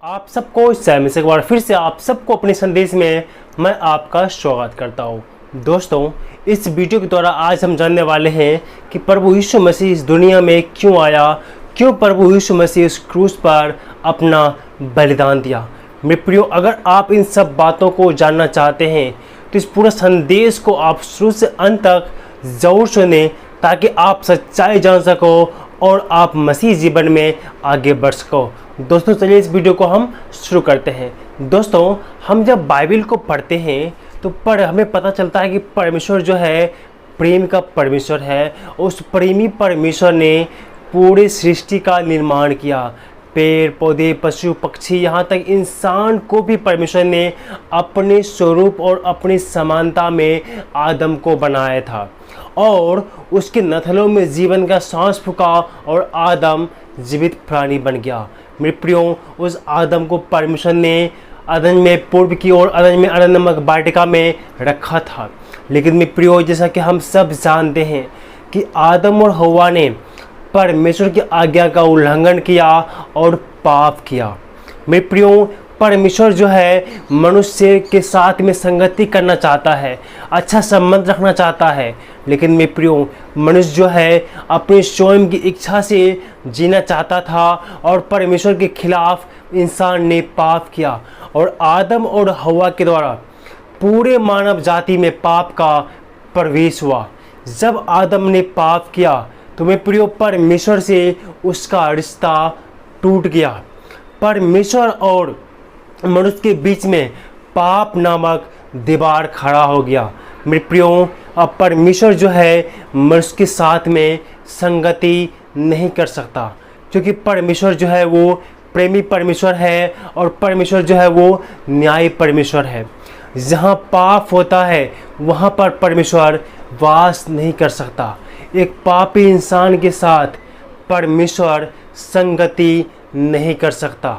आप सबको इस चैनल में से एक बार फिर से आप सबको अपने संदेश में मैं आपका स्वागत करता हूं। दोस्तों, इस वीडियो के द्वारा आज हम जानने वाले हैं कि प्रभु यीशु मसीह इस दुनिया में क्यों आया, क्यों प्रभु यीशु मसीह इस क्रूस पर अपना बलिदान दिया। मेरे प्रियो, अगर आप इन सब बातों को जानना चाहते हैं तो इस पूरे संदेश को आप शुरू से अंत तक ज़रूर सुनें ताकि आप सच्चाई जान सको और आप मसीह जीवन में आगे बढ़ सको। दोस्तों, चलिए इस वीडियो को हम शुरू करते हैं। दोस्तों, हम जब बाइबल को पढ़ते हैं तो हमें पता चलता है कि परमेश्वर जो है प्रेम का परमेश्वर है। उस प्रेमी परमेश्वर ने पूरे सृष्टि का निर्माण किया। पेड़ पौधे, पशु पक्षी, यहाँ तक इंसान को भी परमेश्वर ने अपने स्वरूप और अपनी समानता में आदम को बनाया था और उसके नथनों में जीवन का सांस फूंका और आदम जीवित प्राणी बन गया। मेरे प्रियो, उस आदम को परमेश्वर ने अदन में पूर्व की ओर अदन में अदन नामक वाटिका में रखा था। लेकिन मेरे प्रियो, जैसा कि हम सब जानते हैं कि आदम और हव्वा ने परमेश्वर की आज्ञा का उल्लंघन किया और पाप किया। मेरे प्रियो, परमेश्वर जो है मनुष्य के साथ में संगति करना चाहता है, अच्छा संबंध रखना चाहता है। लेकिन मेरे प्रियो, मनुष्य जो है अपनी स्वयं की इच्छा से जीना चाहता था और परमेश्वर के खिलाफ इंसान ने पाप किया और आदम और हव्वा के द्वारा पूरे मानव जाति में पाप का प्रवेश हुआ। जब आदम ने पाप किया तो मेरे प्रियो, परमेश्वर से उसका रिश्ता टूट गया। परमेश्वर और मनुष्य के बीच में पाप नामक दीवार खड़ा हो गया। मेरे प्रियो, अब परमेश्वर जो है मनुष्य के साथ में संगति नहीं कर सकता, क्योंकि परमेश्वर जो है वो प्रेमी परमेश्वर है और परमेश्वर जो है वो न्यायी परमेश्वर है। जहाँ पाप होता है वहाँ पर परमेश्वर वास नहीं कर सकता। एक पापी इंसान के साथ परमेश्वर संगति नहीं कर सकता।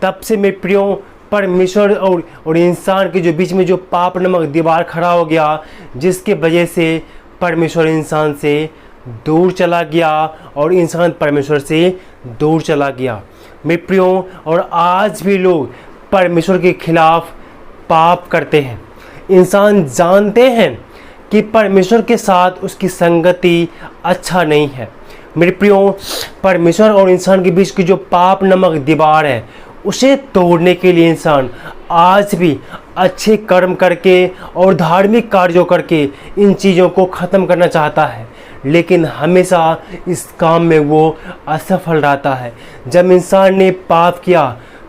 तब से मेरे प्रियो, परमेश्वर और इंसान के जो बीच में जो पाप नामक दीवार खड़ा हो गया, जिसके वजह से परमेश्वर इंसान से दूर चला गया और इंसान परमेश्वर से दूर चला गया। मेरे प्रियो, और आज भी लोग परमेश्वर के खिलाफ पाप करते हैं। इंसान जानते हैं कि परमेश्वर के साथ उसकी संगति अच्छा नहीं है। मेरे प्रियो, परमेश्वर और इंसान के बीच की जो पाप नामक दीवार है उसे तोड़ने के लिए इंसान आज भी अच्छे कर्म करके और धार्मिक कार्यों करके इन चीज़ों को ख़त्म करना चाहता है, लेकिन हमेशा इस काम में वो असफल रहता है। जब इंसान ने पाप किया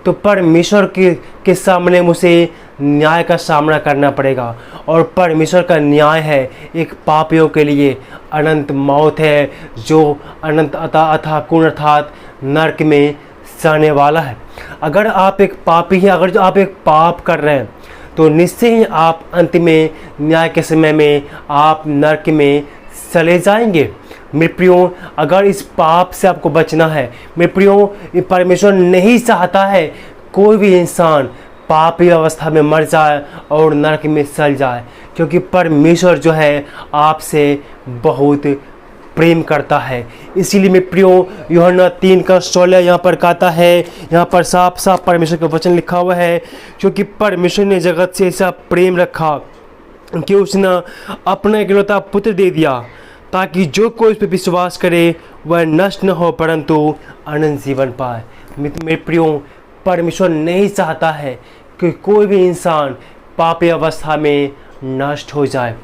तो परमेश्वर के सामने उसे न्याय का सामना करना पड़ेगा और परमेश्वर का न्याय है एक पापियों के लिए अनंत मौत है, जो अनंत अथाह कुंड अर्थात नरक में जाने वाला है। अगर आप एक पापी हैं, अगर जो आप एक पाप कर रहे हैं तो निश्चय ही आप अंत में न्याय के समय में आप नरक में चले जाएंगे। मेरे प्रियो, अगर इस पाप से आपको बचना है, मेरे प्रियो, परमेश्वर नहीं चाहता है कोई भी इंसान पापी अवस्था में मर जाए और नरक में चल जाए, क्योंकि परमेश्वर जो है आपसे बहुत प्रेम करता है। इसीलिए मेरे प्रियो, यूहन्ना 3:16 यहाँ पर कहता है, यहाँ पर साफ साफ परमेश्वर का वचन लिखा हुआ है, क्योंकि परमेश्वर ने जगत से ऐसा प्रेम रखा कि उसने अपना इकलौता पुत्र दे दिया ताकि जो कोई उस पर विश्वास करे वह नष्ट न हो परंतु अनंत जीवन पाए। मेरे प्रियो, परमेश्वर नहीं चाहता है कि कोई भी इंसान पापी अवस्था में नष्ट हो जाए।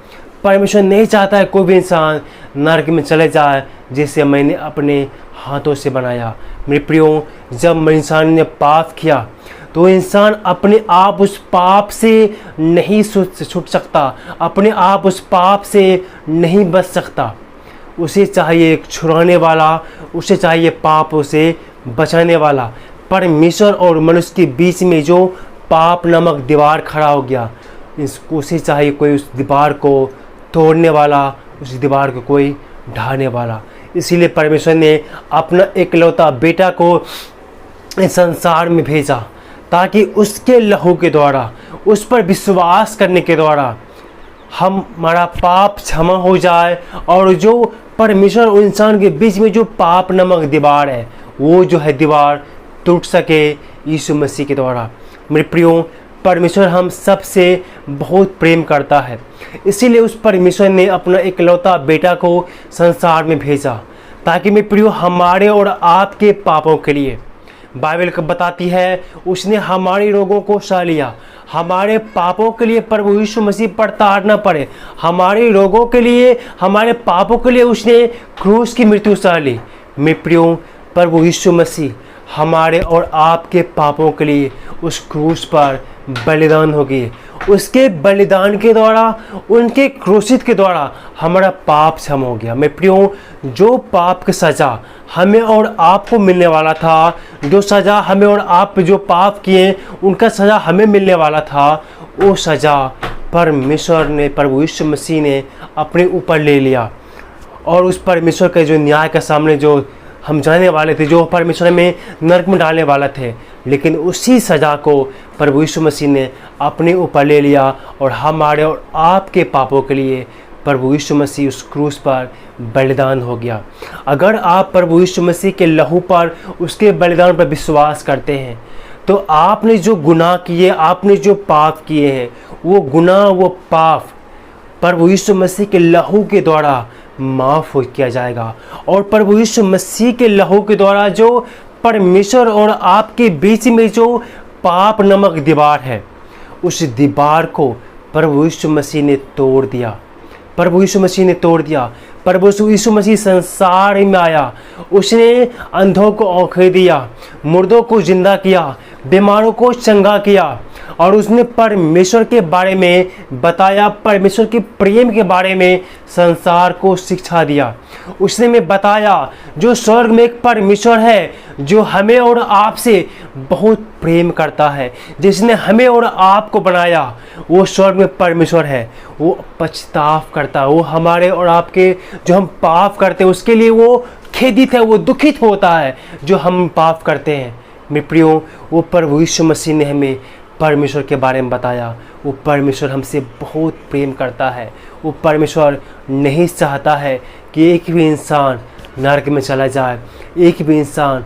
परमेश्वर नहीं चाहता है कोई भी इंसान नरक में चले जाए जिसे मैंने अपने हाथों से बनाया। मेरे प्रियो, जब इंसान ने पाप किया तो इंसान अपने आप उस पाप से नहीं छूट सकता, अपने आप उस पाप से नहीं बच सकता। उसे चाहिए एक छुड़ाने वाला, उसे चाहिए पापों से बचाने वाला। परमेश्वर और मनुष्य के बीच में जो पाप नामक दीवार खड़ा हो गया, उसे चाहिए कोई उस दीवार को तोड़ने वाला, उस दीवार को कोई ढाने वाला। इसीलिए परमेश्वर ने अपना एकलौता बेटा को इस संसार में भेजा ताकि उसके लहू के द्वारा, उस पर विश्वास करने के द्वारा हमारा पाप क्षमा हो जाए और जो परमेश्वर और इंसान के बीच में जो पाप नामक दीवार है वो जो है दीवार टूट सके। यीशु मसीह के द्वारा। मेरे प्रियो, परमेश्वर हम सबसे बहुत प्रेम करता है, इसीलिए उस परमेश्वर ने अपना इकलौता बेटा को संसार में भेजा, ताकि मेरे प्रियो हमारे और आपके पापों के लिए, बाइबल बताती है, उसने हमारे रोगों को सह लिया, हमारे पापों के लिए प्रभु यीशु मसीह पर ताड़ना पड़े, हमारे रोगों के लिए, हमारे पापों के लिए उसने क्रूस की मृत्यु सह ली। मेरे प्रियो, प्रभु यीशु मसीह हमारे और आपके पापों के लिए उस क्रूस पर बलिदान हो गई। उसके बलिदान के द्वारा, उनके क्रूसित के द्वारा हमारा पाप क्षम हो गया। मैं प्रियो, जो पाप की सज़ा हमें और आपको मिलने वाला था, जो सज़ा हमें और आप जो पाप किए उनका सज़ा हमें मिलने वाला था, वो सज़ा परमेश्वर ने, प्रभु यीशु मसीह ने अपने ऊपर ले लिया। और उस परमेश्वर के जो न्याय के सामने जो हम जाने वाले थे, जो परमेश्वर में नरक में डालने वाला थे, लेकिन उसी सज़ा को प्रभु यीशु मसीह ने अपने ऊपर ले लिया और हमारे और आपके पापों के लिए प्रभु यीशु मसीह उस क्रूस पर बलिदान हो गया। अगर आप प्रभु यीशु मसीह के लहू पर, उसके बलिदान पर विश्वास करते हैं, तो आपने जो गुनाह किए, आपने जो पाप किए हैं, वो गुनाह, वो पाप प्रभु यीशु मसीह के लहू के द्वारा माफ़ हो किया जाएगा। और प्रभु यीशु मसीह के लहू के द्वारा जो परमेश्वर और आपके बीच में जो पाप नमक दीवार है, उस दीवार को प्रभु यीशु मसीह ने तोड़ दिया। प्रभु यीशु मसीह ने तोड़ दिया। प्रभु यीशु मसीह संसार में आया, उसने अंधों को आँखें दिया, मुर्दों को जिंदा किया, बीमारों को चंगा किया, और उसने परमेश्वर के बारे में बताया, परमेश्वर के प्रेम के बारे में संसार को शिक्षा दिया। उसने में बताया जो स्वर्ग में एक परमेश्वर है, जो हमें और आपसे बहुत प्रेम करता है, जिसने हमें और आपको बनाया, वो स्वर्ग में परमेश्वर है। वो पछताव करता है, वो हमारे और आपके जो हम पाप करते हैं उसके लिए वो खेदित है, वो दुखित होता है जो हम पाप करते हैं। मेरे प्रियो, वो प्रभु यीशु मसीह ने हमें परमेश्वर के बारे में बताया। वो परमेश्वर हमसे बहुत प्रेम करता है। वो परमेश्वर नहीं चाहता है कि एक भी इंसान नरक में चला जाए, एक भी इंसान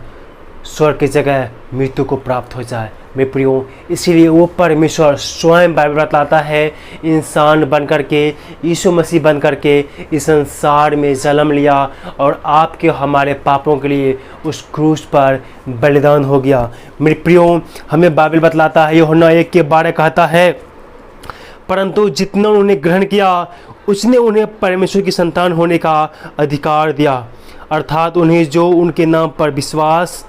स्वर्ग की जगह मृत्यु को प्राप्त हो जाए। मेरे प्रियो, इसीलिए वो परमेश्वर स्वयं बाइबल बतलाता है, इंसान बनकर के, यीशु मसीह बनकर के इस संसार में जन्म लिया और आपके हमारे पापों के लिए उस क्रूस पर बलिदान हो गया। मेरे प्रियो, हमें बाइबल बतलाता है, यूहन्ना 1:12 कहता है, परंतु जितना उन्होंने ग्रहण किया, उसने उन्हें परमेश्वर की संतान होने का अधिकार दिया, अर्थात उन्हें जो उनके नाम पर विश्वास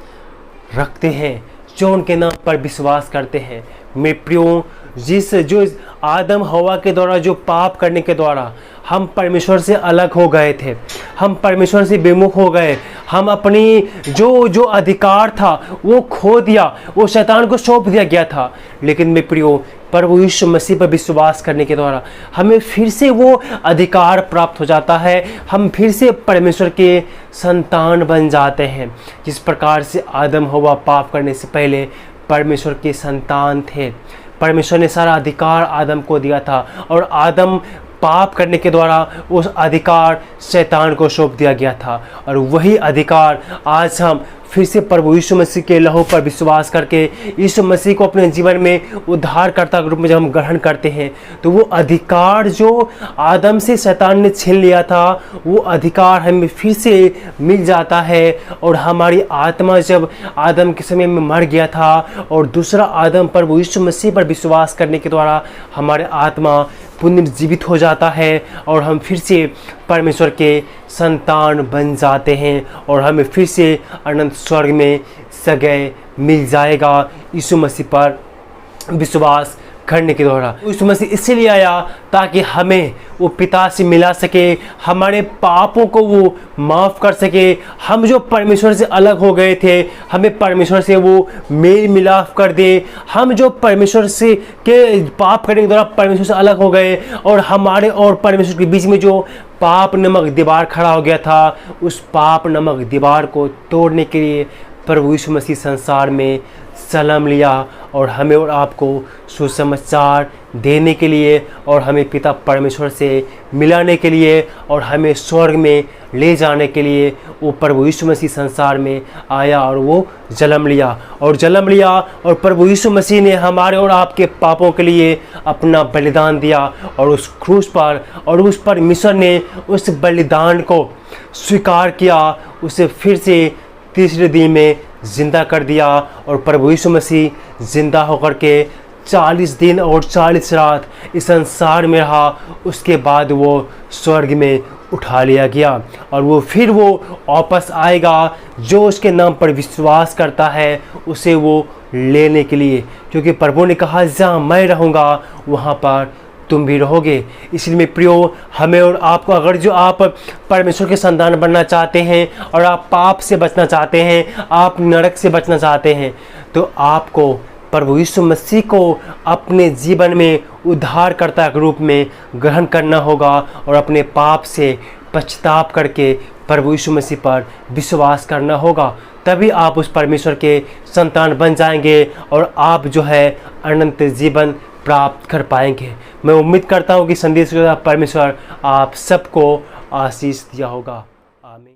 रखते हैं, जो उनके नाम पर विश्वास करते हैं। मेरे प्रियो, जो आदम हवा के द्वारा जो पाप करने के द्वारा हम परमेश्वर से अलग हो गए थे, हम परमेश्वर से विमुख हो गए, हम अपनी जो अधिकार था वो खो दिया, वो शैतान को सौंप दिया गया था। लेकिन मेरे प्रियो, प्रभु यीशु मसीह पर विश्वास करने के द्वारा हमें फिर से वो अधिकार प्राप्त हो जाता है, हम फिर से परमेश्वर के संतान बन जाते हैं। जिस प्रकार से आदम हवा पाप करने से पहले परमेश्वर के संतान थे, परमेश्वर ने सारा अधिकार आदम को दिया था और आदम पाप करने के द्वारा उस अधिकार शैतान को सौंप दिया गया था। और वही अधिकार आज हम फिर से प्रभु यीशु मसीह के लहू पर विश्वास करके यीशु मसीह को अपने जीवन में उद्धारकर्ता के रूप में जब हम ग्रहण करते हैं, तो वो अधिकार जो आदम से शैतान ने छीन लिया था, वो अधिकार हमें फिर से मिल जाता है। और हमारी आत्मा जब आदम के समय में मर गया था और दूसरा आदम प्रभु यीशु मसीह पर विश्वास करने के द्वारा हमारे आत्मा पुनर्जीवित हो जाता है और हम फिर से परमेश्वर के संतान बन जाते हैं और हमें फिर से अनंत स्वर्ग में जगह मिल जाएगा यीशु मसीह पर विश्वास करने के द्वारा। यीशु मसीह इसलिए आया ताकि हमें वो पिता से मिला सके, हमारे पापों को वो माफ़ कर सके। हम जो परमेश्वर से अलग हो गए थे, हमें परमेश्वर से वो मेल मिलाप कर दे। हम जो परमेश्वर से के पाप करने के द्वारा परमेश्वर से अलग हो गए और हमारे और परमेश्वर के बीच में जो पाप नमक दीवार खड़ा हो गया था, उस पाप नमक दीवार को तोड़ने के लिए प्रभु यीशु मसीह संसार में जन्म लिया और हमें और आपको सुसमाचार देने के लिए और हमें पिता परमेश्वर से मिलाने के लिए और हमें स्वर्ग में ले जाने के लिए वो प्रभु यीशु मसीह संसार में आया और वो जन्म लिया और प्रभु यीशु मसीह ने हमारे और आपके पापों के लिए अपना बलिदान दिया और उस क्रूस पर और उस परमेश्वर ने उस बलिदान को स्वीकार किया, उसे फिर से तीसरे दिन में ज़िंदा कर दिया और प्रभु यीशु मसीह ज़िंदा होकर के 40 दिन और 40 रात इस संसार में रहा। उसके बाद वो स्वर्ग में उठा लिया गया और वो फिर वो वापस आएगा, जो उसके नाम पर विश्वास करता है उसे वो लेने के लिए, क्योंकि प्रभु ने कहा जहाँ मैं रहूँगा वहाँ पर तुम भी रहोगे। इसलिए मेरे प्रियो, हमें और आपको, अगर जो आप परमेश्वर के संतान बनना चाहते हैं और आप पाप से बचना चाहते हैं, आप नरक से बचना चाहते हैं, तो आपको प्रभु यीशु मसीह को अपने जीवन में उद्धारकर्ता के रूप में ग्रहण करना होगा और अपने पाप से पश्चाताप करके प्रभु यीशु मसीह पर विश्वास करना होगा। तभी आप उस परमेश्वर के संतान बन जाएंगे और आप जो है अनंत जीवन प्राप्त कर पाएंगे। मैं उम्मीद करता हूँ कि संदेश के परमेश्वर आप सबको आशीष दिया होगा। आमीन।